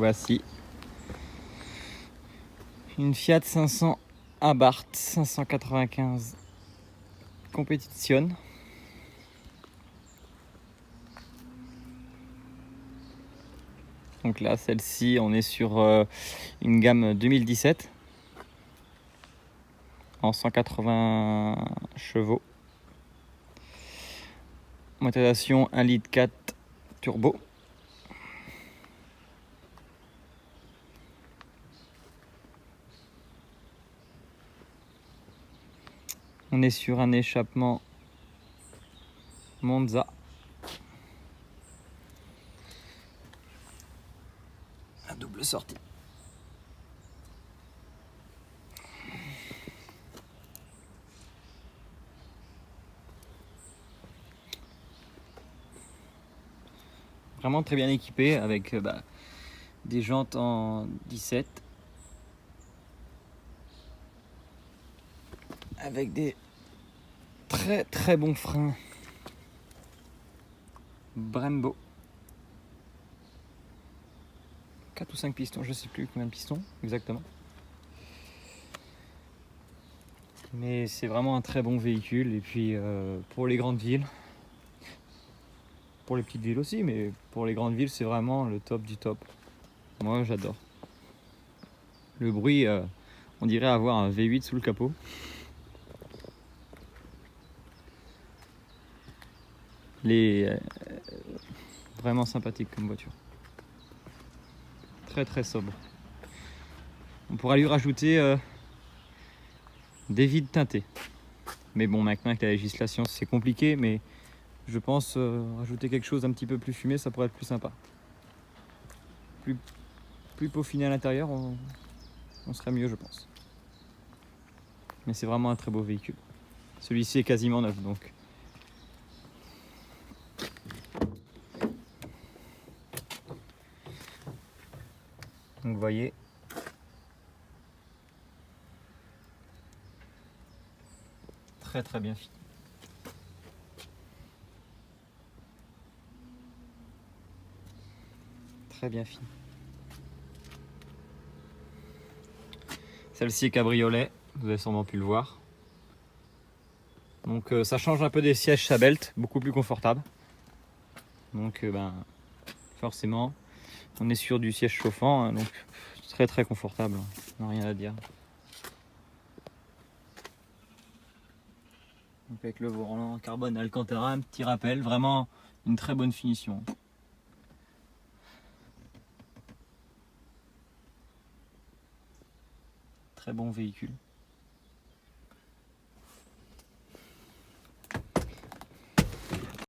voici une Fiat 500 Abarth 595 Competition. Donc là, celle-ci, on est sur une gamme 2017 en 180 chevaux. Motorisation 1,4 litre turbo. On est sur un échappement Monza. À double sortie. Vraiment très bien équipé avec des jantes en 17. Avec des très très bons freins Brembo. 4 ou 5 pistons, je sais plus combien de pistons exactement. Mais c'est vraiment un très bon véhicule. Et puis pour les grandes villes, pour les petites villes aussi, mais pour les grandes villes, c'est vraiment le top du top. Moi, j'adore. Le bruit, on dirait avoir un V8 sous le capot. Vraiment sympathique comme voiture. Très très sobre. On pourra lui rajouter des vides teintés. Mais bon, maintenant avec la législation, c'est compliqué, mais je pense rajouter quelque chose un petit peu plus fumé, ça pourrait être plus sympa. Plus peaufiné à l'intérieur, on serait mieux, je pense. Mais c'est vraiment un très beau véhicule. Celui-ci est quasiment neuf, donc. Donc vous voyez. Très très bien fini. Très bien fini. Celle-ci est cabriolet, vous avez sûrement pu le voir. Donc ça change un peu des sièges Sabelt, beaucoup plus confortable. Donc forcément, on est sur du siège chauffant, hein, donc très très confortable, hein, rien à dire. Donc avec le volant en carbone Alcantara, un petit rappel, vraiment une très bonne finition. Très bon véhicule.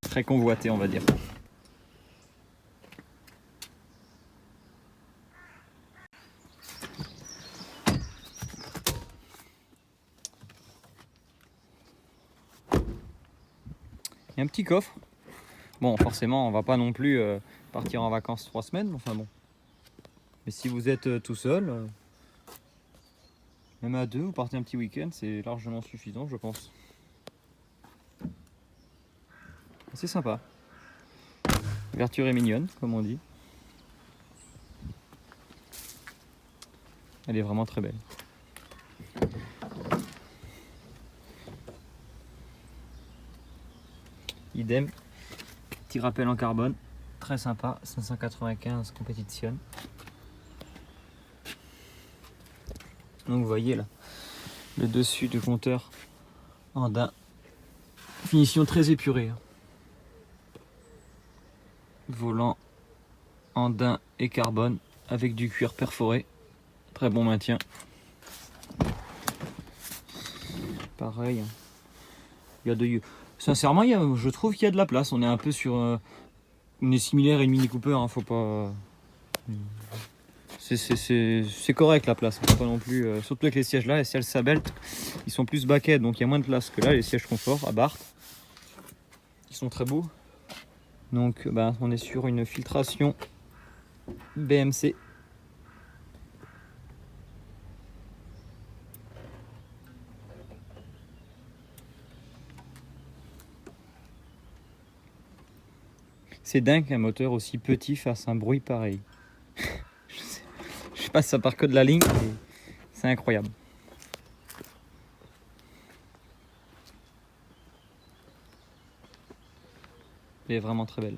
Très convoité, on va dire. Il y a un petit coffre. Bon, forcément, on va pas non plus partir en vacances 3 semaines, enfin bon. Mais si vous êtes tout seul, même à deux, vous partez un petit week-end, c'est largement suffisant, je pense. C'est sympa. L'ouverture est mignonne, comme on dit. Elle est vraiment très belle. Idem, petit rappel en carbone, très sympa, 595 Competition. Donc vous voyez là, le dessus du compteur en daim. Finition très épurée. Volant en daim et carbone avec du cuir perforé. Très bon maintien. Pareil. Il y a de... Sincèrement, je trouve qu'il y a de la place. On est un peu sur... on est similaire à une Mini Cooper, hein, faut pas... C'est correct la place, faut pas non plus... surtout avec les sièges là, les sièges Sabelt, ils sont plus baquets, donc il y a moins de place que là, les sièges confort à Abarth. Ils sont très beaux. Donc on est sur une filtration BMC. C'est dingue qu'un moteur aussi petit fasse un bruit pareil. passe, ça part que de la ligne. C'est incroyable. Elle est vraiment très belle.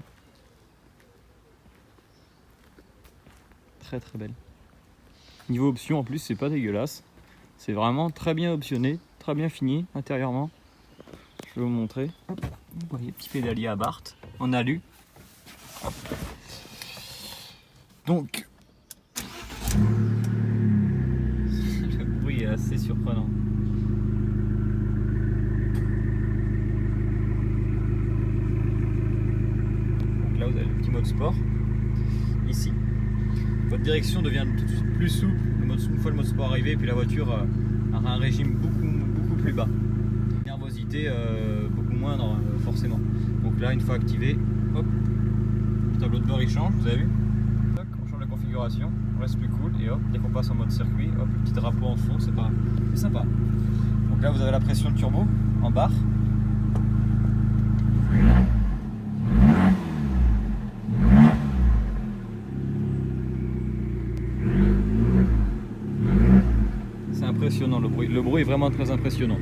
Très très belle. Niveau option en plus, c'est pas dégueulasse. C'est vraiment très bien optionné, très bien fini intérieurement. Je vais vous montrer. Hop. Vous voyez, petit pédalier à Abarth en alu. Hop. Donc, le bruit est assez surprenant. Donc là, vous avez le petit mode sport. Ici, votre direction devient tout de suite plus souple une fois le mode sport arrivé, et puis la voiture aura un régime beaucoup plus bas. Nervosité beaucoup moindre forcément. Donc là, une fois activé, hop, le tableau de bord il change, vous avez vu. Toc, on change la configuration, on reste plus cool, et hop, dès qu'on passe en mode circuit, hop, le petit drapeau en fond, c'est sympa. Donc là, vous avez la pression de turbo en barre. C'est impressionnant le bruit. Le bruit est vraiment très impressionnant.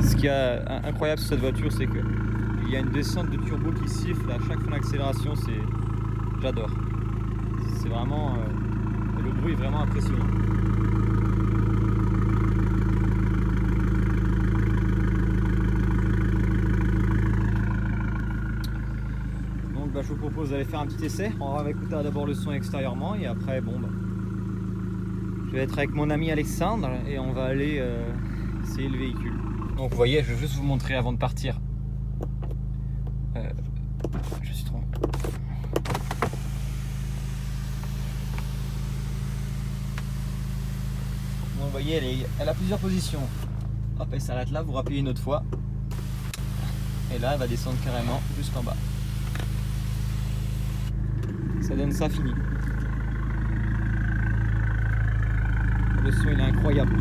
Ce qui est incroyable sur cette voiture, c'est qu'il y a une descente de turbo qui siffle à chaque fin d'accélération. J'adore. C'est vraiment... le bruit est vraiment impressionnant. Je vous propose d'aller faire un petit essai. On va écouter d'abord le son extérieurement et après je vais être avec mon ami Alexandre et on va aller essayer le véhicule. Donc vous voyez, je vais juste vous montrer avant de partir. Je suis trop... Donc vous voyez, elle a plusieurs positions. Hop, elle s'arrête là, vous rappuyez une autre fois. Et là, elle va descendre carrément jusqu'en bas. Ça donne ça fini. Le son il est incroyable.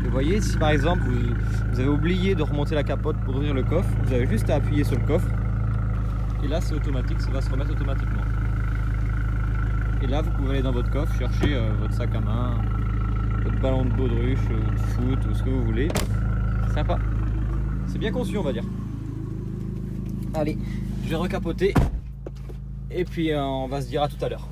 Vous voyez, si par exemple vous avez oublié de remonter la capote pour ouvrir le coffre, vous avez juste à appuyer sur le coffre. Et là c'est automatique, ça va se remettre automatiquement. Et là vous pouvez aller dans votre coffre, chercher votre sac à main, votre ballon de baudruche, de foot, ou ce que vous voulez. Sympa. C'est bien conçu on va dire. Allez, je vais recapoter. Et puis on va se dire à tout à l'heure.